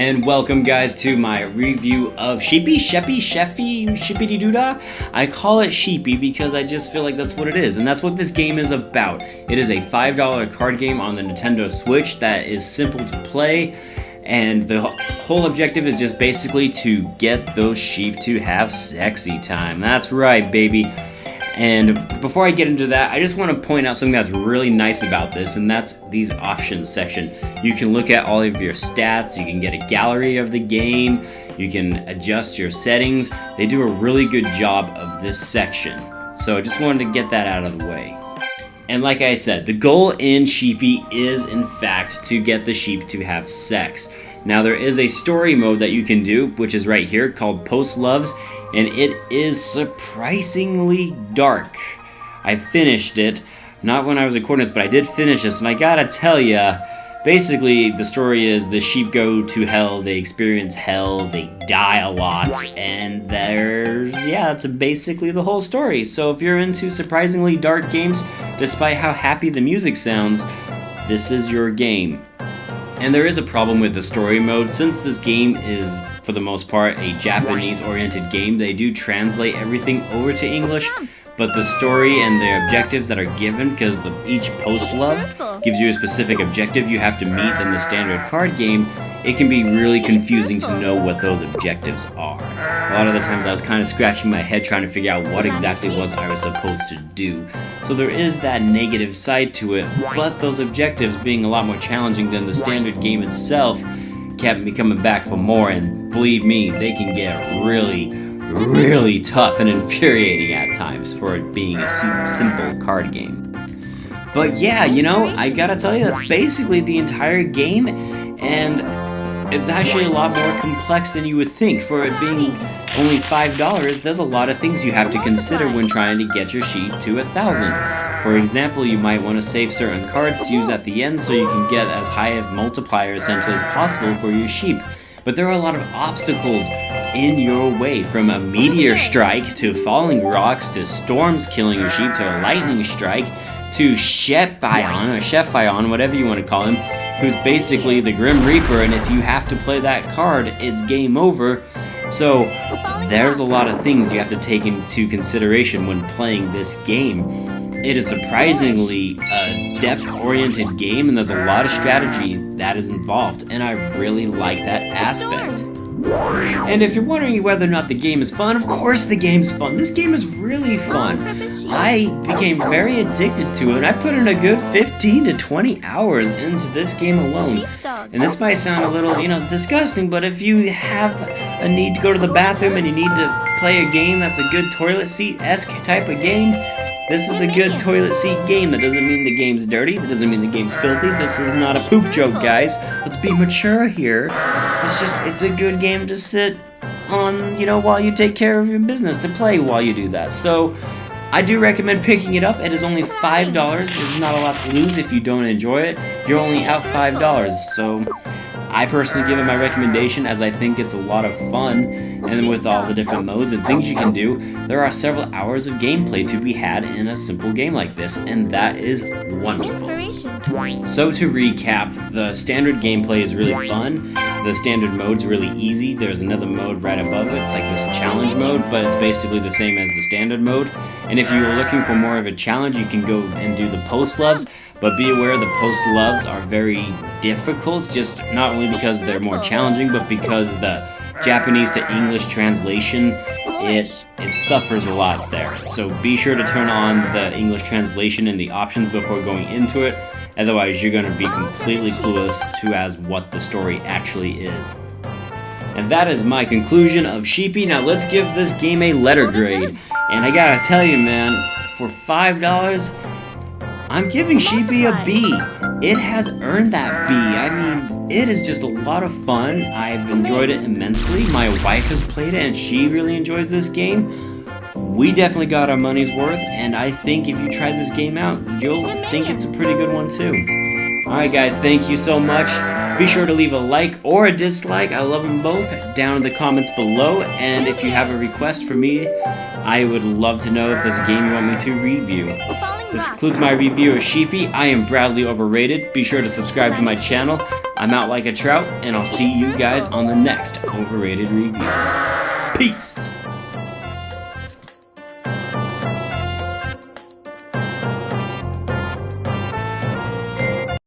And welcome guys to my review of Shephy, Shippity-doo-dah. I call it Shephy because I just feel like that's what it is, and that's what this game is about. It is a $5 card game on the Nintendo Switch that is simple to play, and the whole objective is just basically to get those sheep to have sexy time. That's right, baby. And before I get into that, I just want to point out something that's really nice about this, and that's these options section. You can look at all of your stats, you can get a gallery of the game, you can adjust your settings. They do a really good job of this section. So I just wanted to get that out of the way. And like I said, the goal in Shephy is in fact to get the sheep to have sex. Now there is a story mode that you can do, which is right here, called Post Loves, and it is surprisingly dark. I finished it, not when I was recording this, but I did finish this, and I gotta tell ya, basically the story is the sheep go to hell, they experience hell, they die a lot, and that's basically the whole story. So if you're into surprisingly dark games, despite how happy the music sounds, this is your game. And there is a problem with the story mode. Since this game is, for the most part, a Japanese-oriented game, they do translate everything over to English, but the story and the objectives that are given, because each post-love gives you a specific objective you have to meet in the standard card game, it can be really confusing to know what those objectives are. A lot of the times I was kind of scratching my head trying to figure out what exactly it was I was supposed to do. So there is that negative side to it, but those objectives being a lot more challenging than the standard game itself kept me coming back for more, and believe me, they can get really tough and infuriating at times for it being a simple card game. But yeah, you know, I gotta tell you, that's basically the entire game, and it's actually a lot more complex than you would think. For it being only $5, there's a lot of things you have to consider when trying to get your sheep to 1,000. For example, you might want to save certain cards to use at the end so you can get as high of multiplier essentially as possible for your sheep. But there are a lot of obstacles in your way, from a meteor strike to falling rocks to storms killing your sheep to a lightning strike to Shephy, whatever you want to call him, who's basically the Grim Reaper, and if you have to play that card, it's game over. So there's a lot of things you have to take into consideration when playing this game. It is surprisingly a depth-oriented game, and there's a lot of strategy that is involved, and I really like that aspect. And if you're wondering whether or not the game is fun, of course the game's fun. This game is really fun. I became very addicted to it, and I put in a good 15 to 20 hours into this game alone. And this might sound a little, disgusting, but if you have a need to go to the bathroom and you need to play a game that's a good toilet seat-esque type of game, this is a good toilet seat game. That doesn't mean the game's dirty. That doesn't mean the game's filthy. This is not a poop joke, guys. Let's be mature here. It's a good game to sit on, while you take care of your business, to play while you do that. So, I do recommend picking it up. It is only $5. There's not a lot to lose if you don't enjoy it. You're only out $5. So, I personally give it my recommendation as I think it's a lot of fun, and with all the different modes and things you can do, there are several hours of gameplay to be had in a simple game like this, and that is wonderful. So to recap, the standard gameplay is really fun, the standard mode's really easy, there's another mode right above it, it's like this challenge mode, but it's basically the same as the standard mode, and if you're looking for more of a challenge, you can go and do the post loves. But be aware the post-loves are very difficult, just not only because they're more challenging, but because the Japanese to English translation, it suffers a lot there. So be sure to turn on the English translation and the options before going into it, otherwise you're going to be completely clueless to as what the story actually is. And that is my conclusion of Shephy. Now let's give this game a letter grade. And I gotta tell you, man, for $5, I'm giving Shephy a B. It has earned that B. I mean, it is just a lot of fun. I've enjoyed it immensely. My wife has played it and she really enjoys this game. We definitely got our money's worth, and I think if you try this game out, you'll think it's a pretty good one too. Alright guys, thank you so much. Be sure to leave a like or a dislike, I love them both, down in the comments below. And if you have a request for me, I would love to know if there's a game you want me to review. This concludes my review of Shephy. I am Bradley Overrated. Be sure to subscribe to my channel. I'm out like a trout, and I'll see you guys on the next Overrated review. Peace!